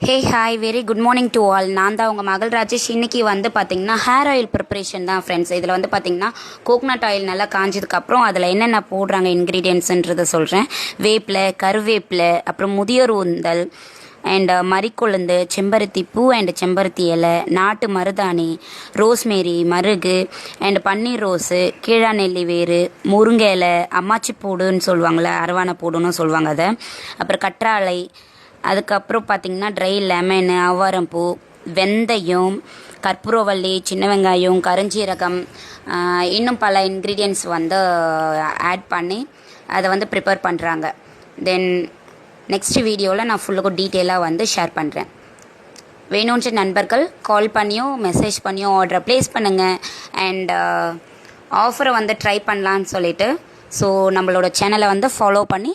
Hey hi very good morning to all. நான் தான் உங்கள் மகள் ராஜேஷ். இன்றைக்கி வந்து பார்த்திங்கன்னா ஹேர் ஆயில் ப்ரிப்ரேஷன் தான் ஃப்ரெண்ட்ஸ். இதில் வந்து பார்த்திங்கன்னா கோகனட் ஆயில் நல்லா காஞ்சதுக்கப்புறம் அதில் என்னென்ன போடுறாங்க இன்க்ரீடியன்ட்ஸுன்றதை சொல்கிறேன். வேப்பிலை, கருவேப்பிலை, அப்புறம் முதியோர் ஊந்தல் அண்ட் மரிக்கொழுந்து, செம்பருத்தி பூ அண்ட் செம்பருத்தி இலை, நாட்டு மருதாணி, ரோஸ்மேரி, மருகு அண்ட் பன்னீர் ரோஸு, கீழாநெல்லி வேறு, முருங்கை இலை, அம்மாச்சி பூடுன்னு சொல்லுவாங்கள்ல, அரவானை பூடுன்னு சொல்லுவாங்க அதை, அப்புறம் கற்றாழை, அதுக்கப்புறம் பார்த்திங்கன்னா ட்ரை லெமனு, ஆவாரம்பூ, வெந்தயம், கற்பூரவள்ளி, சின்ன வெங்காயம், கருஞ்சீரகம், இன்னும் பல இன்க்ரீடியன்ட்ஸ் வந்து ஆட் பண்ணி அதை வந்து ப்ரிப்பேர் பண்ணுறாங்க. தென் நெக்ஸ்ட் வீடியோவில் நான் ஃபுல்லாக டீட்டெயிலாக வந்து ஷேர் பண்ணுறேன். வேணுன்ற நண்பர்கள் கால் பண்ணியோ மெசேஜ் பண்ணியோ ஆர்டரை ப்ளேஸ் பண்ணுங்கள். அண்ட் ஆஃபரை வந்து ட்ரை பண்ணலான்னு சொல்லிவிட்டு ஸோ நம்மளோட சேனலை வந்து ஃபாலோ பண்ணி